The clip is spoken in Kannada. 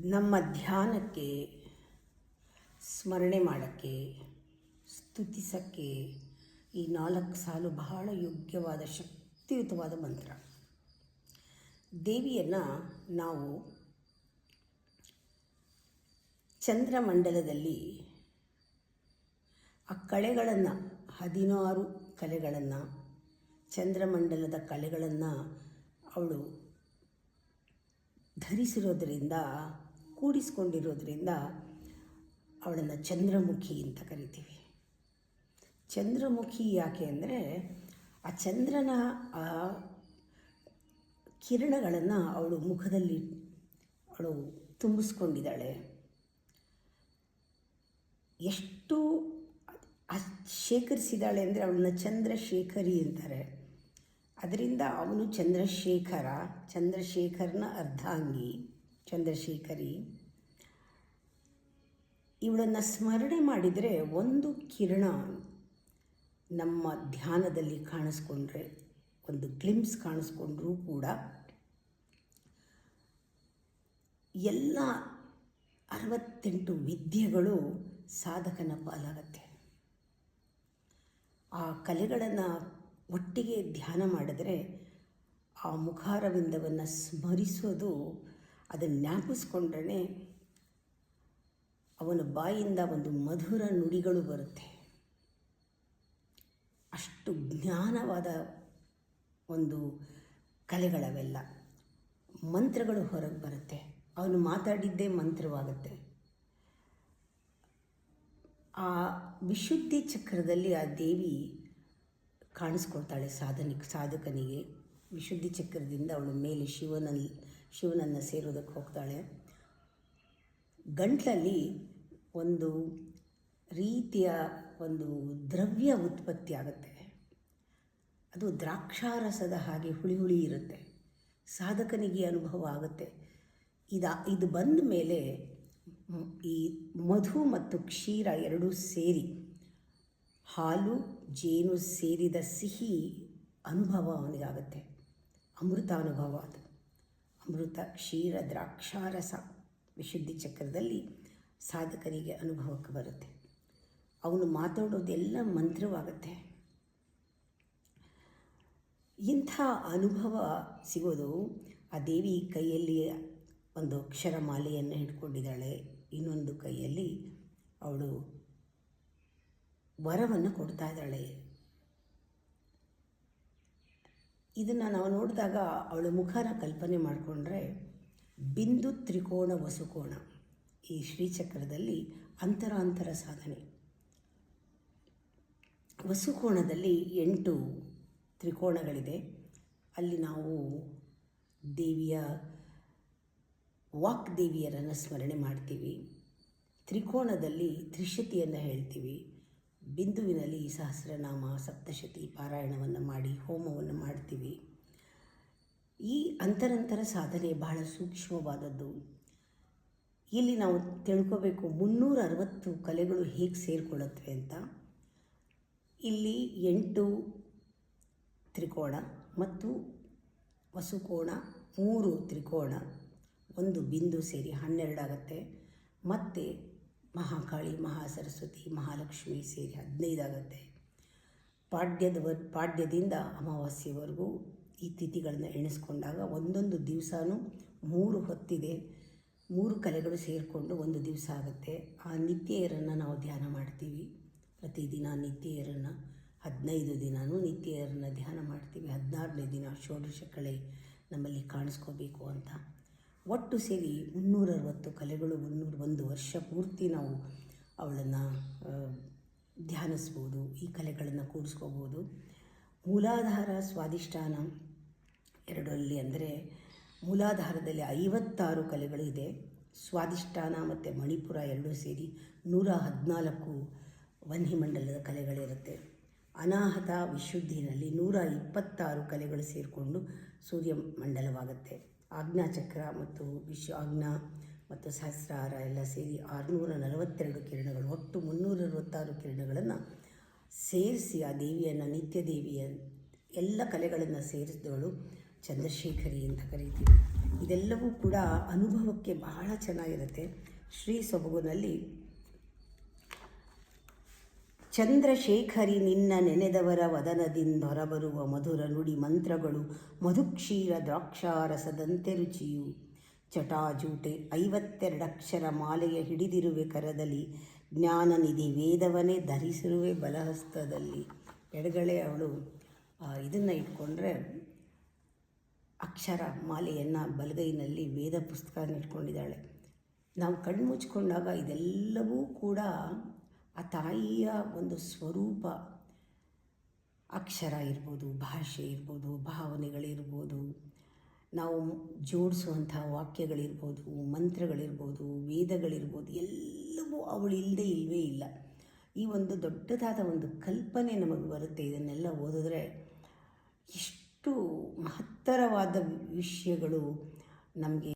ನಮ್ಮ ಧ್ಯಾನಕ್ಕೆ, ಸ್ಮರಣೆ ಮಾಡೋಕ್ಕೆ, ಸ್ತುತಿಸೋಕ್ಕೆ ಈ 4 ಸಾಲು ಬಹಳ ಯೋಗ್ಯವಾದ ಶಕ್ತಿಯುತವಾದ ಮಂತ್ರ. ದೇವಿಯನ್ನು ನಾವು ಚಂದ್ರಮಂಡಲದಲ್ಲಿ ಆ ಕಳೆಗಳನ್ನು 16 ಕಲೆಗಳನ್ನು, ಚಂದ್ರಮಂಡಲದ ಕಲೆಗಳನ್ನು ಅವಳು ಧರಿಸಿರೋದ್ರಿಂದ, ಕೂಡಿಸ್ಕೊಂಡಿರೋದ್ರಿಂದ ಅವಳನ್ನು ಚಂದ್ರಮುಖಿ ಅಂತ ಕರಿತೀವಿ. ಚಂದ್ರಮುಖಿ ಯಾಕೆ ಅಂದರೆ ಆ ಚಂದ್ರನ ಆ ಕಿರಣಗಳನ್ನು ಅವಳು ಮುಖದಲ್ಲಿ ಅವಳು ತುಂಬಿಸ್ಕೊಂಡಿದ್ದಾಳೆ. ಎಷ್ಟು ಶೇಖರಿಸಿದ್ದಾಳೆ ಅಂದರೆ ಅವಳನ್ನ ಚಂದ್ರಶೇಖರಿ ಅಂತಾರೆ. ಅದರಿಂದ ಅವನು ಚಂದ್ರಶೇಖರನ ಅರ್ಧಾಂಗಿ ಚಂದ್ರಶೇಖರಿ. ಇವಳನ್ನು ಸ್ಮರಣೆ ಮಾಡಿದರೆ ಒಂದು ಕಿರಣ ನಮ್ಮ ಧ್ಯಾನದಲ್ಲಿ ಕಾಣಿಸ್ಕೊಂಡ್ರೆ, ಒಂದು ಗ್ಲಿಮ್ಸ್ ಕಾಣಿಸ್ಕೊಂಡ್ರೂ ಕೂಡ ಎಲ್ಲ 68 ವಿದ್ಯೆಗಳು ಸಾಧಕನ ಪಾಲಾಗತ್ತೆ. ಆ ಕಲೆಗಳನ್ನು ಒಟ್ಟಿಗೆ ಧ್ಯಾನ ಮಾಡಿದ್ರೆ ಆ ಮುಖಾರವಿಂದವನ್ನು ಸ್ಮರಿಸೋದು, ಅದನ್ನು ಜ್ಞಾಪಿಸ್ಕೊಂಡ್ರೆ ಅವನ ಬಾಯಿಂದ ಒಂದು ಮಧುರ ನುಡಿಗಳು ಬರುತ್ತೆ. ಅಷ್ಟು ಜ್ಞಾನವಾದ ಒಂದು ಕಲೆಗಳವೆಲ್ಲ. ಮಂತ್ರಗಳು ಹೊರಗೆ ಬರುತ್ತೆ, ಅವನು ಮಾತಾಡಿದ್ದೇ ಮಂತ್ರವಾಗುತ್ತೆ. ಆ ವಿಶುದ್ಧಿ ಚಕ್ರದಲ್ಲಿ ಆ ದೇವಿ ಕಾಣಿಸ್ಕೊಳ್ತಾಳೆ ಸಾಧಕನಿಗೆ. ವಿಶುದ್ಧಿ ಚಕ್ರದಿಂದ ಅವಳು ಮೇಲೆ ಶಿವನನ್ನು ಸೇರೋದಕ್ಕೆ ಹೋಗ್ತಾಳೆ. ಗಂಟಲಲ್ಲಿ ಒಂದು ರೀತಿಯ ಒಂದು ದ್ರವ್ಯ ಉತ್ಪತ್ತಿ ಆಗುತ್ತೆ. ಅದು ದ್ರಾಕ್ಷಾರಸದ ಹಾಗೆ ಹುಳಿ ಇರುತ್ತೆ. ಸಾಧಕನಿಗೆ ಅನುಭವ ಆಗುತ್ತೆ. ಇದು ಬಂದ ಮೇಲೆ ಈ ಮಧು ಮತ್ತು ಕ್ಷೀರ ಎರಡೂ ಸೇರಿ, ಹಾಲು ಜೇನು ಸೇರಿದ ಸಿಹಿ ಅನುಭವ ಅವನಿಗಾಗುತ್ತೆ. ಅಮೃತ ಅನುಭವ. ಅದು ಅಮೃತ, ಕ್ಷೀರ, ದ್ರಾಕ್ಷಾರಸ ವಿಶುದ್ಧಿ ಚಕ್ರದಲ್ಲಿ ಸಾಧಕನಿಗೆ ಅನುಭವಕ್ಕೆ ಬರುತ್ತೆ. ಅವನು ಮಾತಾಡೋದೆಲ್ಲ ಮಂತ್ರವಾಗುತ್ತೆ. ಇಂಥ ಅನುಭವ ಸಿಗೋದು ಆ ದೇವಿ ಕೈಯಲ್ಲಿ ಒಂದು ಅಕ್ಷರ ಮಾಲೆಯನ್ನು ಹಿಡ್ಕೊಂಡಿದ್ದಾಳೆ, ಇನ್ನೊಂದು ಕೈಯಲ್ಲಿ ಅವಳು ವರವನ್ನು ಕೊಡ್ತಾ ಇದ್ದಾಳೆ. ಇದನ್ನು ನಾವು ನೋಡಿದಾಗ ಅವಳ ಮುಖನ ಕಲ್ಪನೆ ಮಾಡಿಕೊಂಡ್ರೆ ಬಿಂದು, ತ್ರಿಕೋಣ, ವಸುಕೋಣ ಈ ಶ್ರೀಚಕ್ರದಲ್ಲಿ ಅಂತರ ಸಾಧನೆ. ವಸುಕೋಣದಲ್ಲಿ 8 ತ್ರಿಕೋಣಗಳಿದೆ. ಅಲ್ಲಿ ನಾವು ದೇವಿಯ ವಾಕ್ದೇವಿಯರನ್ನು ಸ್ಮರಣೆ ಮಾಡ್ತೀವಿ. ತ್ರಿಕೋಣದಲ್ಲಿ ತ್ರಿಶತಿಯನ್ನು ಹೇಳ್ತೀವಿ. ಬಿಂದುವಿನಲ್ಲಿ ಸಹಸ್ರನಾಮ ಸಪ್ತಶತಿ ಪಾರಾಯಣವನ್ನು ಮಾಡಿ ಹೋಮವನ್ನು ಮಾಡ್ತೀವಿ. ಈ ಅಂತರಂತರ ಸಾಧನೆ ಬಹಳ ಸೂಕ್ಷ್ಮವಾದದ್ದು. ಇಲ್ಲಿ ನಾವು ತಿಳ್ಕೋಬೇಕು 360 ಕಲೆಗಳು ಹೇಗೆ ಸೇರಿಕೊಳ್ಳುತ್ತವೆ ಅಂತ. ಇಲ್ಲಿ 8 ತ್ರಿಕೋಣ ಮತ್ತು ವಸುಕೋಣ, 3 ತ್ರಿಕೋಣ, 1 ಬಿಂದು ಸೇರಿ 12 ಆಗುತ್ತೆ. ಮತ್ತು ಮಹಾಕಾಳಿ, ಮಹಾಸರಸ್ವತಿ, ಮಹಾಲಕ್ಷ್ಮಿ ಸೇರಿ 15 ಆಗುತ್ತೆ. ಪಾಡ್ಯದಿಂದ ಅಮಾವಾಸ್ಯವರೆಗೂ ಈ ತಿಥಿಗಳನ್ನು ಎಣಿಸ್ಕೊಂಡಾಗ ಒಂದೊಂದು ದಿವಸನೂ 3 ಹೊತ್ತಿದೆ. 3 ಕಲೆಗಳು ಸೇರಿಕೊಂಡು 1 ದಿವಸ ಆಗುತ್ತೆ. ಆ ನಿತ್ಯೆಯರನ್ನು ನಾವು ಧ್ಯಾನ ಮಾಡ್ತೀವಿ. ಪ್ರತಿದಿನ ನಿತ್ಯೆಯರನ್ನು 15 ದಿನವೂ ನಿತ್ಯೆಯರನ್ನು ಧ್ಯಾನ ಮಾಡ್ತೀವಿ. 16ನೇ ದಿನ ಷೋಡಶ ಕಲೆ ನಮ್ಮಲ್ಲಿ ಕಾಣಿಸ್ಕೋಬೇಕು ಅಂತ. ಒಟ್ಟು ಸೇರಿ 360 ಕಲೆಗಳು. 1 ವರ್ಷ ಪೂರ್ತಿ ನಾವು ಅವಳನ್ನು ಧ್ಯಾನಿಸ್ಬೋದು. ಈ ಕಲೆಗಳನ್ನು ಕೂಡಿಸ್ಕೋಬೋದು. ಮೂಲಾಧಾರ, ಸ್ವಾಧಿಷ್ಠಾನ ಎರಡರಲ್ಲಿ ಅಂದರೆ ಮೂಲಾಧಾರದಲ್ಲಿ 56 ಕಲೆಗಳು ಇದೆ. ಸ್ವಾಧಿಷ್ಠಾನ ಮತ್ತು ಮಣಿಪುರ ಎರಡೂ ಸೇರಿ 114 ವನ್ಹಿಮಂಡಲದ ಕಲೆಗಳಿರುತ್ತೆ. ಅನಾಹತ ವಿಶುದ್ಧಿನಲ್ಲಿ 126 ಕಲೆಗಳು ಸೇರಿಕೊಂಡು ಸೂರ್ಯಮಂಡಲವಾಗುತ್ತೆ. ಆಜ್ಞಾಚಕ್ರ ಮತ್ತು ಆಜ್ಞಾ ಮತ್ತು ಸಹಸ್ರಾರ ಎಲ್ಲ ಸೇರಿ 642 ಕಿರಣಗಳು. ಒಟ್ಟು 366 ಕಿರಣಗಳನ್ನು ಸೇರಿಸಿ ಆ ದೇವಿಯನ್ನು, ನಿತ್ಯ ದೇವಿಯ ಎಲ್ಲ ಕಲೆಗಳನ್ನು ಸೇರಿಸಿದವಳು ಚಂದ್ರಶೇಖರಿ ಅಂತ ಕರೀತೀವಿ. ಇದೆಲ್ಲವೂ ಕೂಡ ಅನುಭವಕ್ಕೆ ಬಹಳ ಚೆನ್ನಾಗಿರುತ್ತೆ. ಶ್ರೀ ಸೊಬಗುನಲ್ಲಿ ಚಂದ್ರಶೇಖರಿ ನಿನ್ನ ನೆನೆದವರ ವದನದಿಂದೊರಬರುವ ಮಧುರ ನುಡಿ ಮಂತ್ರಗಳು ಮಧುಕ್ಷೀರ ದ್ರಾಕ್ಷಾರಸದಂತೆ ರುಚಿಯು. ಜಟಾಜೂಟೆ 52 ಅಕ್ಷರ ಮಾಲೆಯ ಹಿಡಿದಿರುವೆ ಕರದಲ್ಲಿ, ಜ್ಞಾನನಿಧಿ ವೇದವನ್ನೇ ಧರಿಸಿರುವೆ ಬಲಹಸ್ತದಲ್ಲಿ. ಎಡಗಡೆ ಅವಳು ಇದನ್ನು ಇಟ್ಕೊಂಡ್ರೆ ಅಕ್ಷರ ಮಾಲೆಯನ್ನು, ಬಲಗೈನಲ್ಲಿ ವೇದ ಪುಸ್ತಕನ ಇಟ್ಕೊಂಡಿದ್ದಾಳೆ. ನಾವು ಕಣ್ಣು ಮುಚ್ಕೊಂಡಾಗ ಇದೆಲ್ಲವೂ ಕೂಡ ಆ ತಾಯಿಯ ಒಂದು ಸ್ವರೂಪ. ಅಕ್ಷರ ಇರ್ಬೋದು, ಭಾಷೆ ಇರ್ಬೋದು, ಭಾವನೆಗಳಿರ್ಬೋದು, ನಾವು ಜೋಡಿಸುವಂಥ ವಾಕ್ಯಗಳಿರ್ಬೋದು, ಮಂತ್ರಗಳಿರ್ಬೋದು, ವೇದಗಳಿರ್ಬೋದು, ಎಲ್ಲವೂ ಅವಳಿಲ್ಲದೆ ಇಲ್ಲವೇ ಇಲ್ಲ. ಈ ಒಂದು ದೊಡ್ಡದಾದ ಒಂದು ಕಲ್ಪನೆ ನಮಗೆ ಬರುತ್ತೆ. ಇದನ್ನೆಲ್ಲ ಓದಿದ್ರೆ ಎಷ್ಟು ಮಹತ್ತರವಾದ ವಿಷಯಗಳು ನಮಗೆ